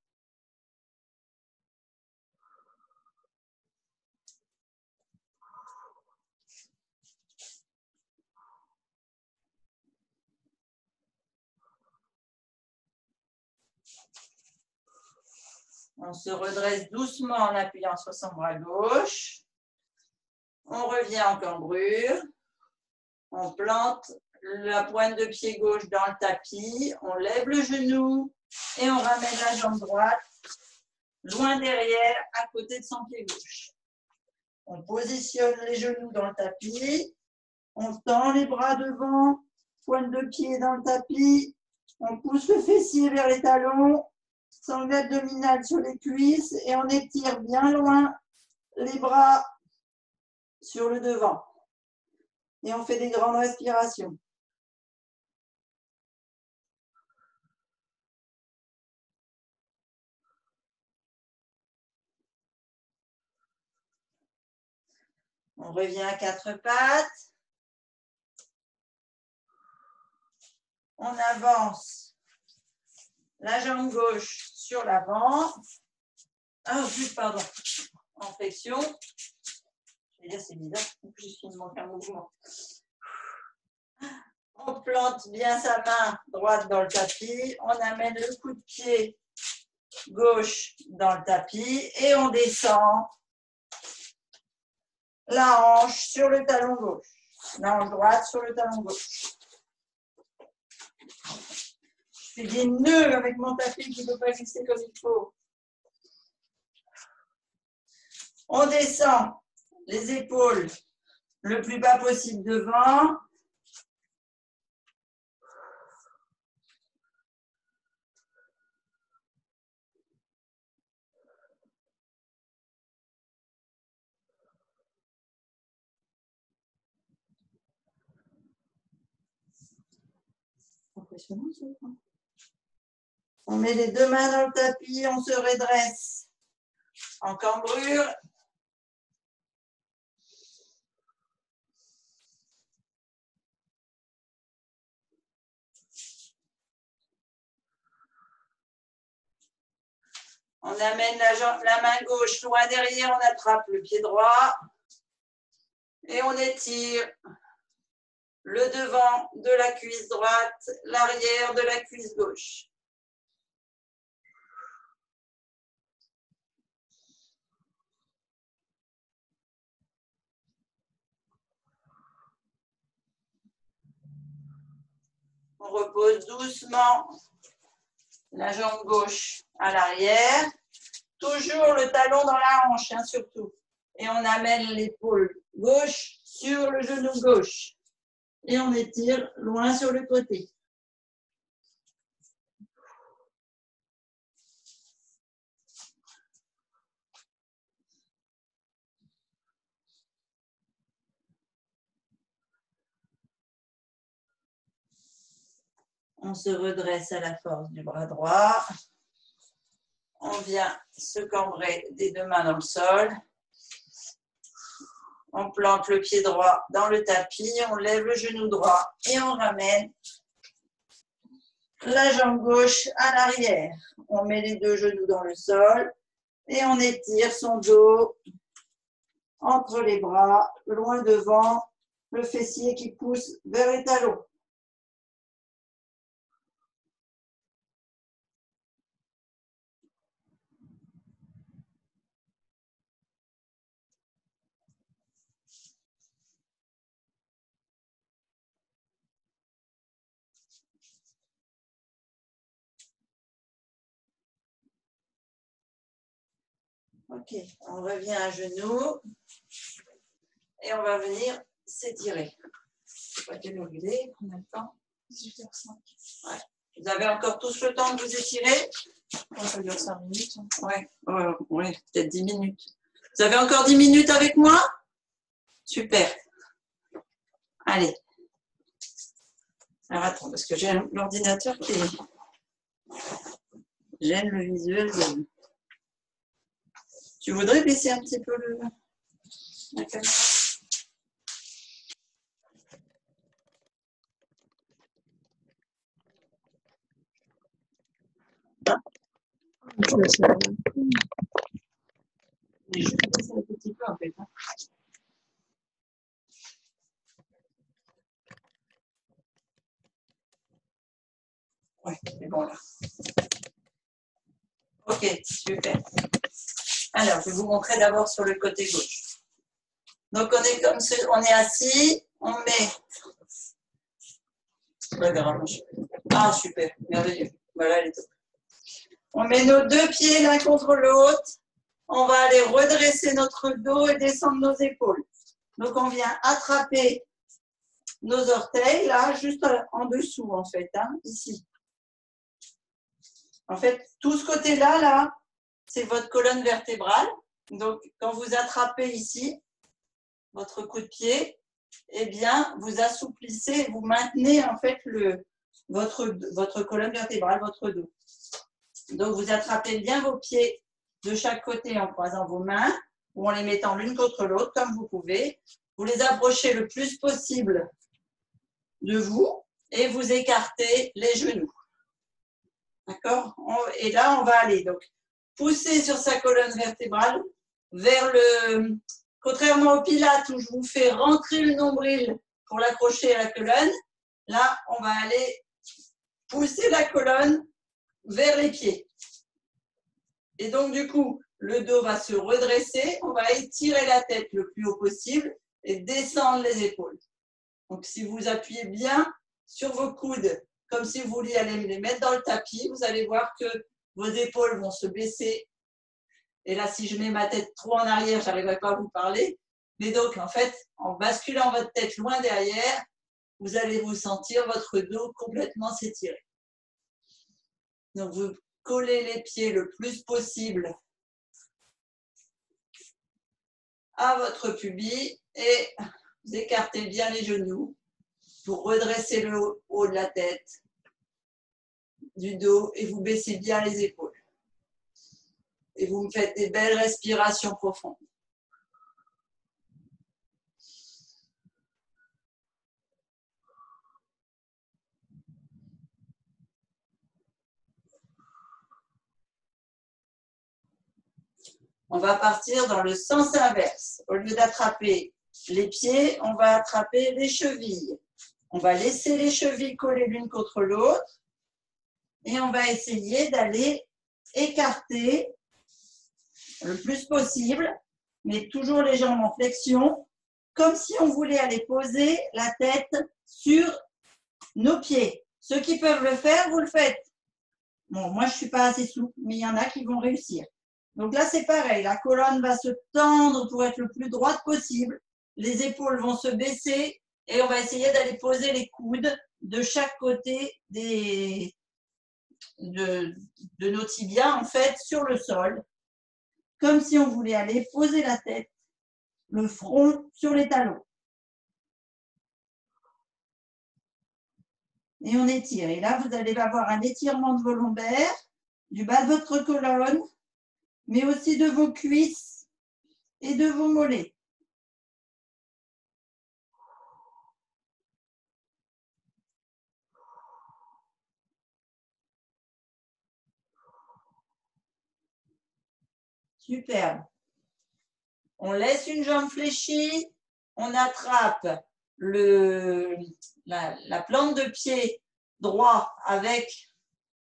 On se redresse doucement en appuyant sur son bras gauche. On revient en cambrure. On plante la pointe de pied gauche dans le tapis. On lève le genou et on ramène la jambe droite loin derrière à côté de son pied gauche. On positionne les genoux dans le tapis. On tend les bras devant, pointe de pied dans le tapis. On pousse le fessier vers les talons. Sangle abdominale sur les cuisses et on étire bien loin les bras sur le devant. Et on fait des grandes respirations. On revient à quatre pattes. On avance la jambe gauche sur l'avant. Ah, juste, pardon, en flexion. Je vais dire, c'est bizarre, juste il me manque un mouvement. On plante bien sa main droite dans le tapis. On amène le coup de pied gauche dans le tapis et on descend la hanche sur le talon gauche. La hanche droite sur le talon gauche. Je fais des nœuds avec mon tapis qui ne peut pas glisser comme il faut. On descend les épaules le plus bas possible devant. Impressionnant, ça. On met les deux mains dans le tapis, on se redresse en cambrure. On amène la main gauche loin derrière, on attrape le pied droit et on étire le devant de la cuisse droite, l'arrière de la cuisse gauche. On repose doucement la jambe gauche à l'arrière, toujours le talon dans la hanche, hein, surtout. Et on amène l'épaule gauche sur le genou gauche. Et on étire loin sur le côté. On se redresse à la force du bras droit. On vient se cambrer des deux mains dans le sol. On plante le pied droit dans le tapis, on lève le genou droit et on ramène la jambe gauche à l'arrière. On met les deux genoux dans le sol et on étire son dos entre les bras, loin devant, le fessier qui pousse vers les talons. Ok, on revient à genoux et on va venir s'étirer. Pas quelle heure il est, combien de temps? 18h05. Ouais. Vous avez encore tous le temps de vous étirer? Ça dure 5 minutes. Ouais, peut-être 10 minutes. Vous avez encore 10 minutes avec moi? Super. Allez. Alors attends, parce que j'ai l'ordinateur qui gêne le visuel. Tu voudrais baisser un petit peu la caméra? Je vais juste baisser un petit peu en fait. Ouais, c'est bon là. Ok, super. Alors, je vais vous montrer d'abord sur le côté gauche. Donc, on est assis, on met. Ah, super, merveilleux. Voilà, elle est top. On met nos deux pieds l'un contre l'autre. On va aller redresser notre dos et descendre nos épaules. Donc, on vient attraper nos orteils, là, juste en dessous, en fait, hein, ici. En fait, tout ce côté-là, là, c'est votre colonne vertébrale. Donc, quand vous attrapez ici, votre coup de pied, eh bien, vous assouplissez, vous maintenez, en fait, votre colonne vertébrale, votre dos. Donc, vous attrapez bien vos pieds de chaque côté en croisant vos mains ou en les mettant l'une contre l'autre, comme vous pouvez. Vous les approchez le plus possible de vous et vous écartez les genoux. D'accord? Et là, on va aller donc pousser sur sa colonne vertébrale vers le... Contrairement au Pilates où je vous fais rentrer le nombril pour l'accrocher à la colonne, là, on va aller pousser la colonne vers les pieds. Et donc, du coup, le dos va se redresser, on va étirer la tête le plus haut possible et descendre les épaules. Donc, si vous appuyez bien sur vos coudes, comme si vous vouliez aller les mettre dans le tapis, vous allez voir que vos épaules vont se baisser. Et là, si je mets ma tête trop en arrière, je n'arriverai pas à vous parler. Mais donc, en fait, en basculant votre tête loin derrière, vous allez vous sentir votre dos complètement s'étirer. Donc, vous collez les pieds le plus possible à votre pubis et vous écartez bien les genoux pour redresser le haut de la tête, du dos et vous baissez bien les épaules. Et vous me faites des belles respirations profondes. On va partir dans le sens inverse. Au lieu d'attraper les pieds, on va attraper les chevilles. On va laisser les chevilles coller l'une contre l'autre et on va essayer d'aller écarter le plus possible, mais toujours les jambes en flexion, comme si on voulait aller poser la tête sur nos pieds. Ceux qui peuvent le faire, vous le faites. Bon, moi, je ne suis pas assez souple, mais il y en a qui vont réussir. Donc là, c'est pareil. La colonne va se tendre pour être le plus droite possible. Les épaules vont se baisser et on va essayer d'aller poser les coudes de chaque côté de nos tibias, en fait, sur le sol. Comme si on voulait aller poser la tête, le front sur les talons. Et on étire. Et là, vous allez avoir un étirement de vos lombaires, du bas de votre colonne, mais aussi de vos cuisses et de vos mollets. Superbe. On laisse une jambe fléchie, on attrape la plante de pied droit avec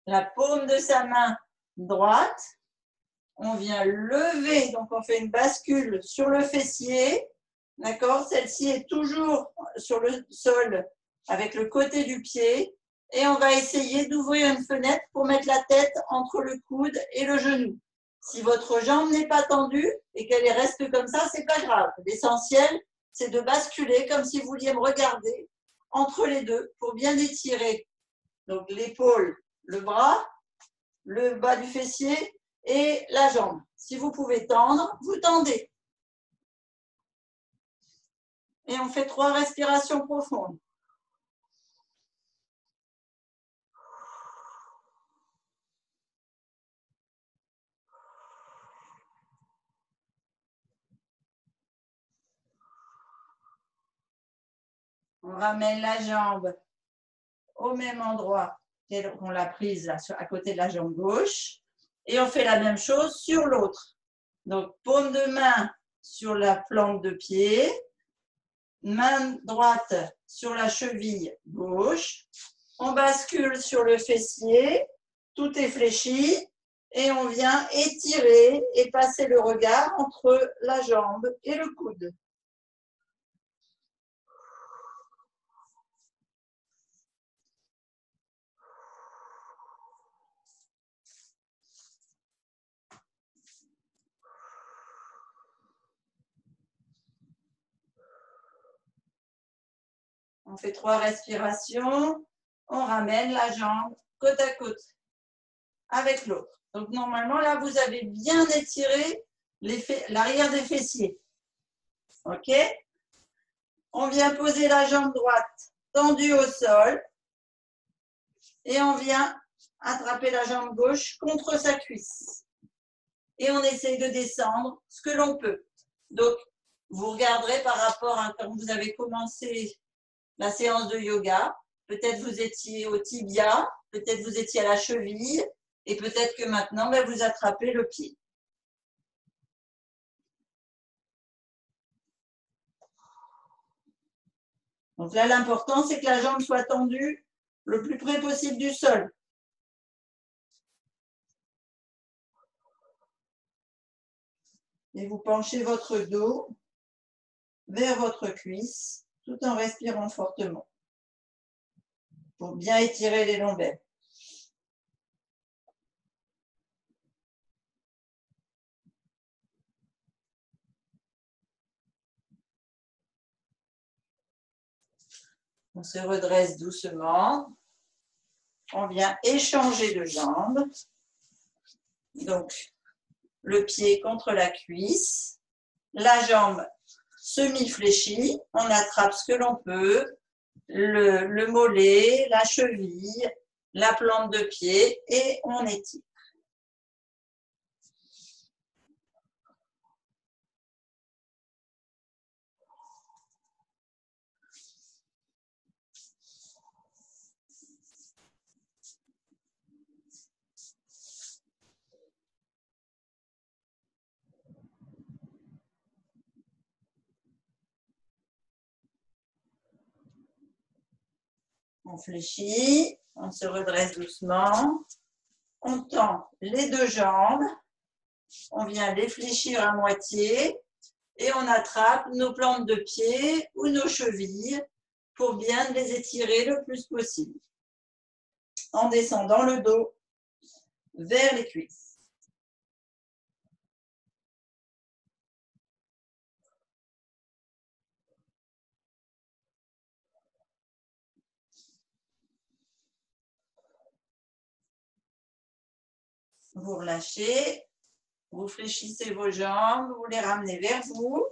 la paume de sa main droite. On vient lever, donc on fait une bascule sur le fessier. D'accord? Celle-ci est toujours sur le sol avec le côté du pied. Et on va essayer d'ouvrir une fenêtre pour mettre la tête entre le coude et le genou. Si votre jambe n'est pas tendue et qu'elle reste comme ça, c'est pas grave. L'essentiel, c'est de basculer comme si vous vouliez me regarder entre les deux pour bien étirer. Donc l'épaule, le bras, le bas du fessier et la jambe. Si vous pouvez tendre, vous tendez. Et on fait 3 respirations profondes. On ramène la jambe au même endroit qu'on l'a prise là, à côté de la jambe gauche. Et on fait la même chose sur l'autre. Donc, paume de main sur la plante de pied. Main droite sur la cheville gauche. On bascule sur le fessier. Tout est fléchi. Et on vient étirer et passer le regard entre la jambe et le coude. On fait 3 respirations. On ramène la jambe côte à côte avec l'autre. Donc, normalement, là, vous avez bien étiré l'arrière des fessiers. OK? On vient poser la jambe droite tendue au sol et on vient attraper la jambe gauche contre sa cuisse. Et on essaye de descendre ce que l'on peut. Donc, vous regarderez par rapport à quand vous avez commencé la séance de yoga. Peut-être vous étiez au tibia, peut-être vous étiez à la cheville et peut-être que maintenant, vous attrapez le pied. Donc là, l'important, c'est que la jambe soit tendue le plus près possible du sol. Et vous penchez votre dos vers votre cuisse tout en respirant fortement pour bien étirer les lombaires. On se redresse doucement. On vient échanger de jambes. Donc, le pied contre la cuisse. La jambe semi-fléchie. On attrape ce que l'on peut. Le mollet, la cheville, la plante de pied et on étire. On fléchit, on se redresse doucement, on tend les deux jambes, on vient les fléchir à moitié et on attrape nos plantes de pied ou nos chevilles pour bien les étirer le plus possible en descendant le dos vers les cuisses. Vous relâchez, vous fléchissez vos jambes, vous les ramenez vers vous.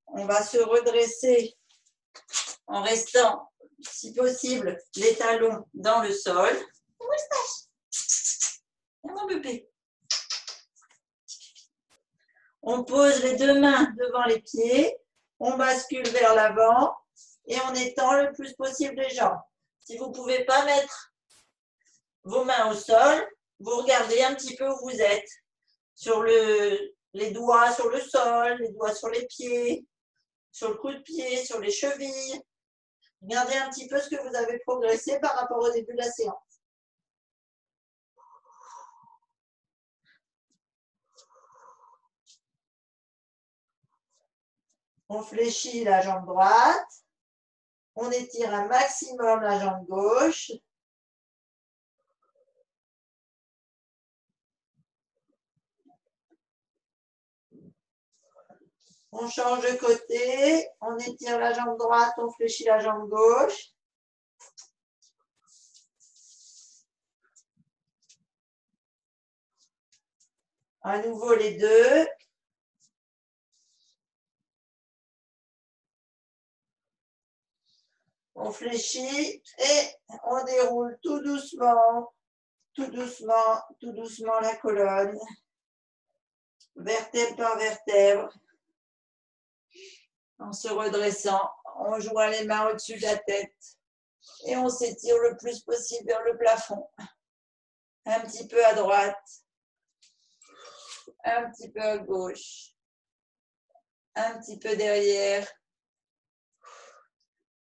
On va se redresser en restant, si possible, les talons dans le sol. Mon bébé. On pose les deux mains devant les pieds, on bascule vers l'avant et on étend le plus possible les jambes. Si vous ne pouvez pas mettre vos mains au sol, vous regardez un petit peu où vous êtes. Sur les doigts sur le sol, les doigts sur les pieds, sur le coup de pied, sur les chevilles. Regardez un petit peu ce que vous avez progressé par rapport au début de la séance. On fléchit la jambe droite. On étire un maximum la jambe gauche. On change de côté. On étire la jambe droite, on fléchit la jambe gauche. À nouveau les deux. On fléchit et on déroule tout doucement la colonne, vertèbre par vertèbre. En se redressant, on joint les mains au-dessus de la tête et on s'étire le plus possible vers le plafond. Un petit peu à droite, un petit peu à gauche, un petit peu derrière,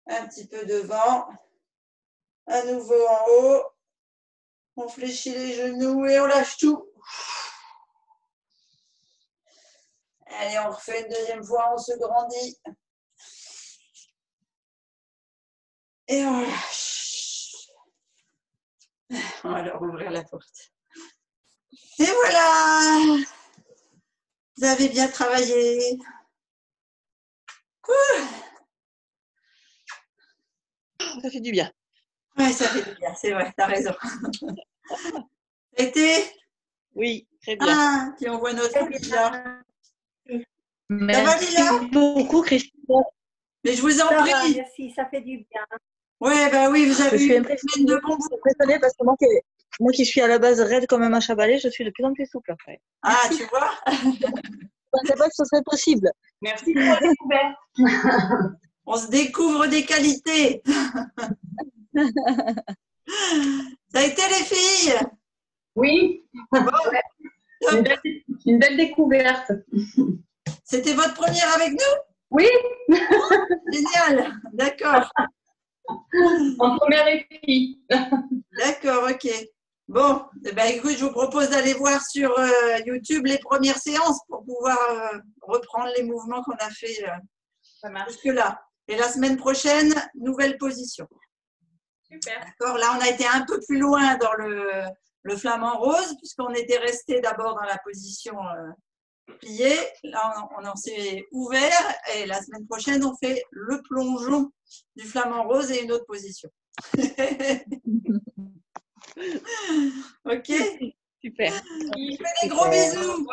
un petit peu devant, à nouveau en haut. On fléchit les genoux et on lâche tout. Allez, on refait une deuxième fois, on se grandit. Et on lâche. On va leur ouvrir la porte. Et voilà! Vous avez bien travaillé. Ça fait du bien. Ouais, ça fait du bien, c'est vrai, t'as raison. Ça a été? Oui, très bien. Ah, puis on voit notre Lila. Ça va, Merci Lila? beaucoup, Christine. Mais je vous en Ça va, prie. merci, ça fait du bien. Ouais, bah oui, vous Je avez suis eu une semaine de bon boulot. impressionnée parce que moi qui suis à la base raide comme un match à balai, je suis de plus en plus souple après. Ah, tu vois? Je ne pensais pas que ce serait possible. Merci pour la découverte. On se découvre des qualités. Ça a été les filles? Oui, Top. une belle découverte. C'était votre première avec nous? Oui, Génial. D'accord. en première équipe. D'accord, ok. Bon, eh ben, écoute, je vous propose d'aller voir sur YouTube les premières séances pour pouvoir reprendre les mouvements qu'on a fait Ça marche. jusque-là. Et la semaine prochaine, nouvelle position. Super. D'accord. Là, on a été un peu plus loin dans le flamant rose, puisqu'on était resté d'abord dans la position pliée. Là, on en s'est ouvert. Et la semaine prochaine, on fait le plongeon du flamant rose et une autre position. Ok. Super. Je vous fais des gros bisous.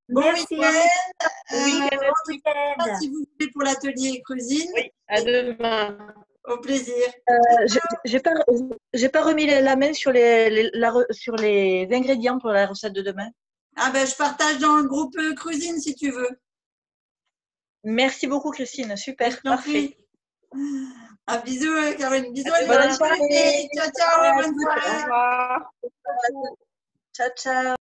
Bon Merci. week-end. Bon week-end. Bon week-end. Si vous voulez pour l'atelier cuisine, Oui, à demain. au plaisir. J'ai pas remis la main sur sur les ingrédients pour la recette de demain. Ah ben, je partage dans le groupe cuisine si tu veux. Merci beaucoup, Christine. Super, Je t'en parfait. prie. Un bisou, Caroline. Bisous, À Lila. bonne soirée. Ciao, ciao. Bonne Au soirée. revoir. Ciao, ciao.